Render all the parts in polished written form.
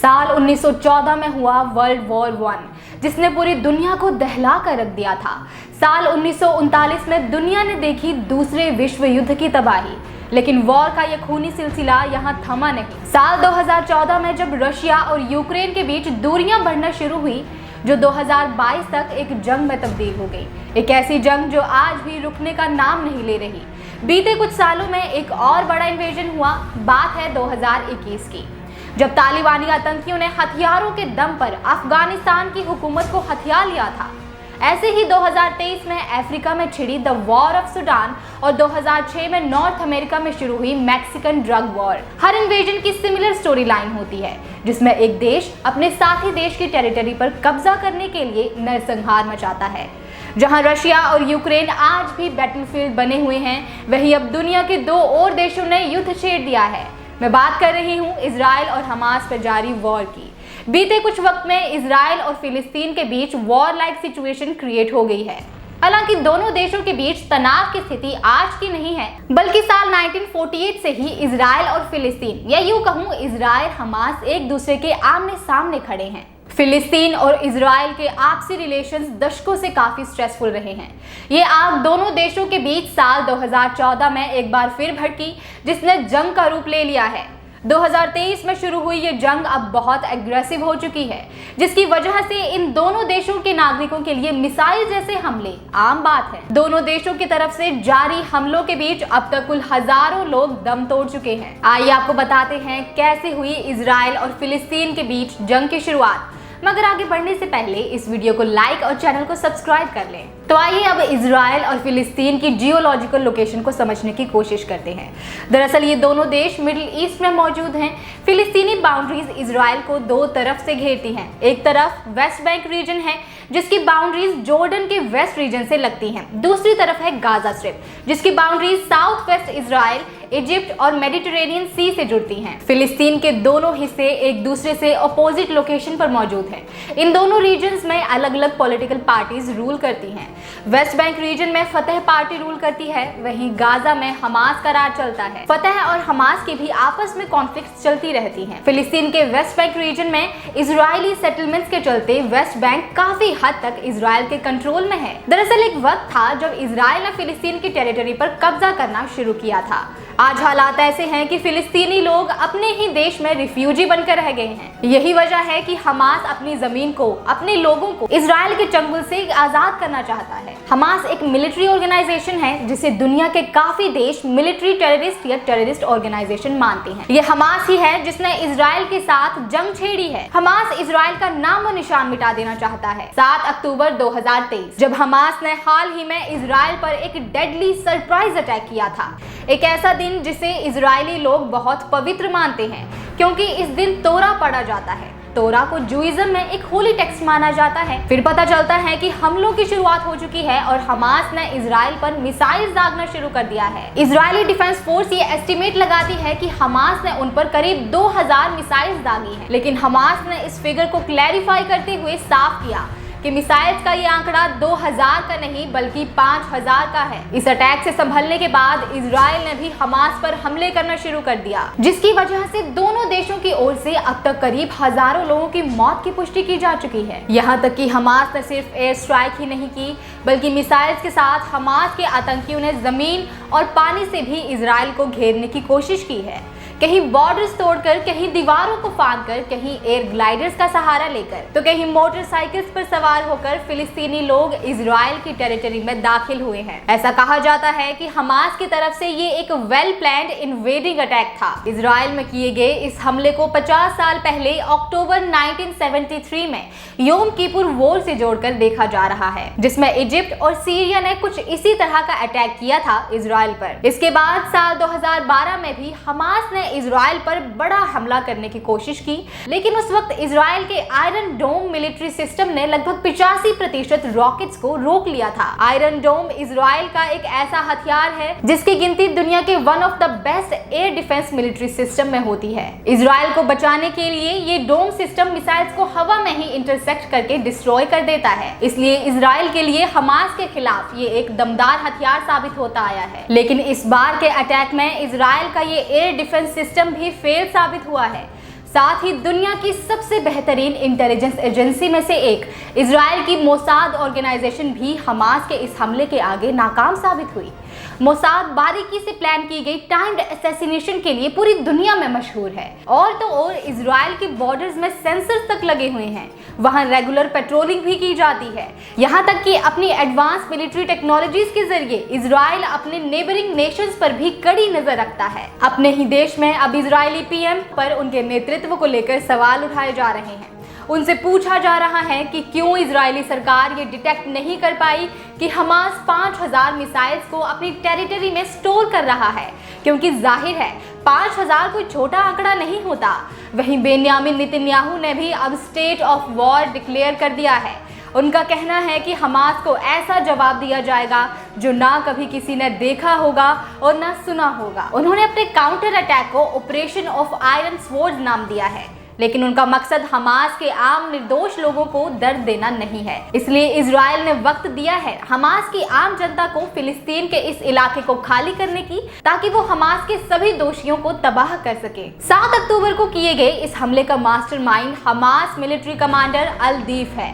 साल 1914 में हुआ वर्ल्ड वॉर 1, जिसने पूरी दुनिया को दहला कर रख दिया था। साल 1939 में दुनिया ने देखी दूसरे विश्व युद्ध की तबाही, लेकिन वॉर का यह खूनी सिलसिला यहाँ थमा नहीं। साल 2014 में जब रशिया और यूक्रेन के बीच दूरियां बढ़ना शुरू हुई, जो 2022 तक एक जंग में तब्दील हो गई। एक ऐसी जंग जो आज भी रुकने का नाम नहीं ले रही। बीते कुछ सालों में एक और बड़ा इन्वेजन हुआ। बात है 2021 की, जब तालिबानी आतंकियों ने हथियारों के दम पर अफगानिस्तान की हुकूमत को हथिया लिया था। ऐसे ही 2023 में अफ्रीका में छिड़ी द वॉर ऑफ सुडान और 2006 में नॉर्थ अमेरिका में शुरू हुई मैक्सिकन ड्रग वॉर। हर इन्वेजन की सिमिलर स्टोरी लाइन होती है, जिसमें एक देश अपने साथी देश की टेरिटरी पर कब्जा करने के लिए नरसंहार मचाता है। जहां रशिया और यूक्रेन आज भी बैटलफील्ड बने हुए हैं, वहीं अब दुनिया के दो और देशों ने युद्ध छेड़ दिया है। मैं बात कर रही हूं इजराइल और हमास पर जारी वॉर की। बीते कुछ वक्त में इजराइल और फिलिस्तीन के बीच वॉर लाइक सिचुएशन क्रिएट हो गई है। हालांकि दोनों देशों के बीच तनाव की स्थिति आज की नहीं है, बल्कि साल 1948 से ही इजराइल और फिलिस्तीन, या यूं कहूं इजराइल हमास, एक दूसरे के आमने सामने खड़े हैं। फिलिस्तीन और इजराइल के आपसी रिलेशंस दशकों से काफी स्ट्रेसफुल रहे हैं। ये आग दोनों देशों के बीच साल 2014 में एक बार फिर भड़की, जिसने जंग का रूप ले लिया है। 2023 में शुरू हुई ये जंग अब बहुत एग्रेसिव हो चुकी है, जिसकी वजह से इन दोनों देशों के नागरिकों के लिए मिसाइल जैसे हमले आम बात है। दोनों देशों की तरफ से जारी हमलों के बीच अब तक कुल हजारों लोग दम तोड़ चुके हैं। आइए आपको बताते हैं कैसे हुई इजराइल और फिलिस्तीन के बीच जंग की शुरुआत। मगर आगे बढ़ने से पहले इस वीडियो को लाइक और चैनल को सब्सक्राइब कर लें। तो आइए अब इजराइल और फिलिस्तीन की जियोलॉजिकल लोकेशन को समझने की कोशिश करते हैं। दरअसल ये दोनों देश मिडिल ईस्ट में मौजूद हैं। फिलिस्तीनी बाउंड्रीज इजराइल को दो तरफ से घेरती हैं। एक तरफ वेस्ट बैंक रीजन है, जिसकी बाउंड्रीज जॉर्डन के वेस्ट रीजन से लगती हैं। दूसरी तरफ है गाजा स्ट्रिप, जिसकी boundaries south west Israel, Egypt और मेडिटेरेनियन सी से जुड़ती हैं। फिलिस्तीन के दोनों हिस्से एक दूसरे से अपोजिट लोकेशन पर मौजूद हैं। इन दोनों रीजन्स में अलग अलग पॉलिटिकल पार्टीज रूल करती हैं। वेस्ट बैंक रीजन में फतह पार्टी रूल करती है, वहीं गाजा में हमास का राज चलता है। फतह और हमास की भी आपस में कॉन्फ्लिक्ट चलती रहती हैं। फिलिस्तीन के वेस्ट बैंक रीजन में इजरायली सेटलमेंट्स के चलते वेस्ट बैंक काफी हद तक इजराइल के कंट्रोल में है। दरअसल एक वक्त था जब इजराइल ने फिलिस्तीन की टेरिटरी पर कब्जा करना शुरू किया था। आज हालात ऐसे हैं कि फिलिस्तीनी लोग अपने ही देश में रिफ्यूजी बनकर रह गए हैं। यही वजह है कि हमास अपनी जमीन को, अपने लोगों को इजराइल के चंगुल से आजाद करना चाहता है। हमास एक मिलिट्री ऑर्गेनाइजेशन है, जिसे दुनिया के काफी देश मिलिट्री टेररिस्ट या टेररिस्ट ऑर्गेनाइजेशन मानते हैं। ये हमास ही है जिसने इजराइल के साथ जंग छेड़ी है। हमास इजराइल का नाम व निशान मिटा देना चाहता है। 7 अक्टूबर 2023 जब हमास ने हाल ही में इजराइल पर एक डेडली सरप्राइज अटैक किया था। एक ऐसा दिन जिसे इजरायली लोग बहुत पवित्र मानते हैं, क्योंकि इस दिन तोरा पढ़ा जाता है। तोरा को जूइज्म में एक होली टेक्स्ट माना जाता है। फिर पता चलता है कि हमलों की शुरुआत हो चुकी है और हमास ने इजराइल पर मिसाइल दागना शुरू कर दिया है। इजरायली डिफेंस फोर्स ये एस्टिमेट लगाती है कि हमास ने उन पर करीब 2000 मिसाइल दागी हैं। लेकिन हमास ने इस फिगर को क्लैरिफाई करते हुए साफ किया कि मिसाइल्स का ये आंकड़ा 2000 का नहीं बल्कि 5000 का है। इस अटैक से संभलने के बाद इजराइल ने भी हमास पर हमले करना शुरू कर दिया, जिसकी वजह से दोनों देशों की ओर से अब तक करीब हजारों लोगों की मौत की पुष्टि की जा चुकी है। यहाँ तक कि हमास ने सिर्फ एयर स्ट्राइक ही नहीं की, बल्कि मिसाइल्स के साथ हमास के आतंकियों ने जमीन और पानी से भी इजराइल को घेरने की कोशिश की है। कहीं बॉर्डर्स तोड़कर, कहीं दीवारों को फांदकर, कहीं एयर ग्लाइडर्स का सहारा लेकर, तो कहीं मोटरसाइकिल्स पर सवार होकर फिलिस्तीनी लोग इजराइल की टेरिटरी में दाखिल हुए हैं। ऐसा कहा जाता है कि हमास की तरफ से ये एक वेल प्लान्ड इन्वेडिंग अटैक था। इजराइल में किए गए इस हमले को 50 साल पहले अक्टूबर 1973 में योम किपुर वॉर से जोड़कर देखा जा रहा है, जिसमें इजिप्ट और सीरिया ने कुछ इसी तरह का अटैक किया था इजराइल पर। इसके बाद साल 2012 में भी हमास ने इजराइल पर बड़ा हमला करने की कोशिश की, लेकिन उस वक्त इजराइल के आयरन डोम मिलिट्री सिस्टम ने लगभग 85% रॉकेट्स को रोक लिया था। आयरन डोम इजराइल का एक ऐसा हथियार है जिसकी गिनती दुनिया के one of the best air defence military system में होती है। इजराइल को बचाने के लिए ये डोम सिस्टम मिसाइल्स को हवा में ही इंटरसेक्ट करके डिस्ट्रॉय कर देता है। इसलिए इजराइल के लिए हमास के खिलाफ ये एक दमदार हथियार साबित होता आया है। लेकिन इस बार के अटैक में इजराइल का ये एयर डिफेंस सिस्टम भी फेल साबित हुआ है। साथ ही दुनिया की सबसे बेहतरीन इंटेलिजेंस एजेंसी में से एक इजराइल की मोसाद ऑर्गेनाइजेशन भी हमास के इस हमले के आगे नाकाम साबित हुई। मोसाद बारीकी से प्लान की गई टाइम्ड असैसिनेशन के लिए पूरी दुनिया में मशहूर है। और तो और इजराइल के बॉर्डर्स में सेंसर्स तक लगे हुए हैं, वहां रेगुलर पेट्रोलिंग भी की जाती है। यहां तक कि अपनी एडवांस मिलिट्री टेक्नोलॉजीज के जरिए इजराइल अपने नेबरिंग नेशंस पर भी कड़ी नजर रखता है। अपने ही देश में अब इजरायली पीएम पर उनके नेतृत्व को लेकर सवाल उठाए जा रहे हैं। उनसे पूछा जा रहा है कि क्यों इजरायली सरकार ये डिटेक्ट नहीं कर पाई कि हमास 5000 मिसाइल्स को अपनी टेरिटरी में स्टोर कर रहा है, क्योंकि जाहिर है 5000 कोई छोटा आंकड़ा नहीं होता। वहीं बेन्यामिन नेतन्याहू ने भी अब स्टेट ऑफ वॉर डिक्लेयर कर दिया है। उनका कहना है कि हमास को ऐसा जवाब दिया जाएगा जो ना कभी किसी ने देखा होगा और ना सुना होगा। उन्होंने अपने काउंटर अटैक को ऑपरेशन ऑफ आयरन स्वॉर्ड नाम दिया है, लेकिन उनका मकसद हमास के आम निर्दोष लोगों को दर्द देना नहीं है। इसलिए इजराइल ने वक्त दिया है हमास की आम जनता को फिलिस्तीन के इस इलाके को खाली करने की, ताकि वो हमास के सभी दोषियों को तबाह कर सके। 7 अक्टूबर को किए गए इस हमले का मास्टरमाइंड हमास मिलिट्री कमांडर अल दीफ है,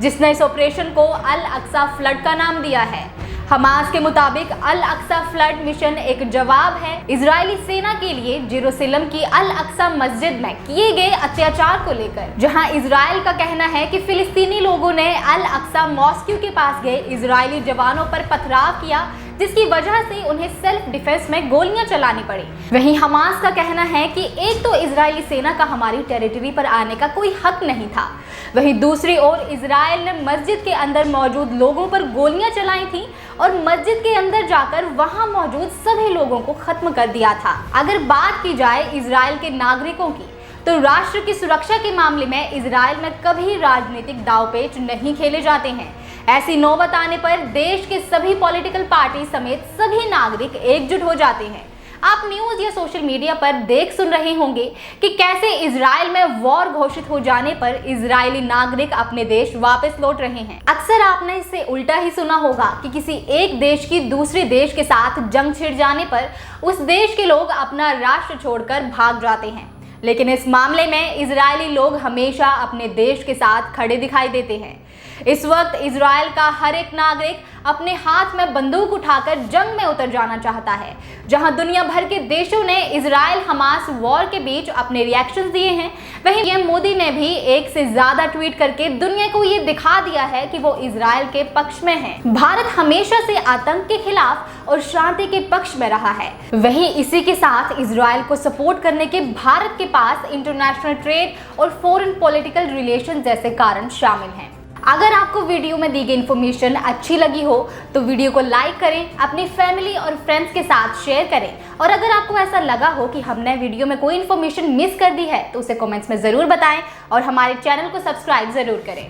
जिसने इस ऑपरेशन को अल अक्सा फ्लड का नाम दिया है। हमास के मुताबिक अल अक्सा फ्लड मिशन एक जवाब है इजरायली सेना के लिए जेरूसलम की अल अक्सा मस्जिद में किए गए अत्याचार को लेकर, जहां इजराइल का कहना है कि फिलिस्तीनी लोगों ने अल अक्सा मॉस्क्यू के पास गए इजरायली जवानों पर पथराव किया, जिसकी वजह से उन्हें सेल्फ डिफेंस में गोलियां चलानी पड़ी। वहीं हमास का कहना है कि एक तो इजरायली सेना का हमारी टेरिटरी पर आने का कोई हक नहीं था, वहीं दूसरी ओर इजराइल ने मस्जिद के अंदर मौजूद लोगों पर गोलियां चलाई थी और मस्जिद के अंदर जाकर वहां मौजूद सभी लोगों को खत्म कर दिया था। अगर बात की जाए इजराइल के नागरिकों की, तो राष्ट्र की सुरक्षा के मामले में इजराइल में कभी राजनीतिक दांवपेच नहीं खेले जाते हैं। ऐसी नौबत आने पर देश के सभी पॉलिटिकल पार्टी समेत सभी नागरिक एकजुट हो जाते हैं। आप न्यूज़ या सोशल मीडिया पर देख सुन रहे होंगे कि कैसे इजराइल में वॉर घोषित हो जाने पर इजरायली नागरिक अपने देश वापस लौट रहे हैं। अक्सर आपने इससे उल्टा ही सुना होगा कि किसी एक देश की दूसरे देश के साथ जंग छिड़ जाने पर उस देश के लोग अपना राष्ट्र छोड़कर भाग जाते हैं, लेकिन इस मामले में इजरायली लोग हमेशा अपने देश के साथ खड़े दिखाई देते हैं। इस वक्त इजराइल का हर एक नागरिक अपने हाथ में बंदूक उठाकर जंग में उतर जाना चाहता है। जहां दुनिया भर के देशों ने इजराइल हमास वॉर के बीच अपने रिएक्शंस दिए हैं, वहीं पीएम मोदी ने भी एक से ज्यादा ट्वीट करके दुनिया को ये दिखा दिया है कि वो इजराइल के पक्ष में है। भारत हमेशा से आतंक के खिलाफ और शांति के पक्ष में रहा है। वहीं इसी के साथ इजराइल को सपोर्ट करने के भारत के पास इंटरनेशनल ट्रेड और फॉरेन पॉलिटिकल रिलेशन जैसे कारण शामिल हैं। अगर आपको वीडियो में दी गई इन्फॉर्मेशन अच्छी लगी हो तो वीडियो को लाइक करें, अपनी फैमिली और फ्रेंड्स के साथ शेयर करें, और अगर आपको ऐसा लगा हो कि हमने वीडियो में कोई इन्फॉर्मेशन मिस कर दी है तो उसे कमेंट्स में ज़रूर बताएं और हमारे चैनल को सब्सक्राइब ज़रूर करें।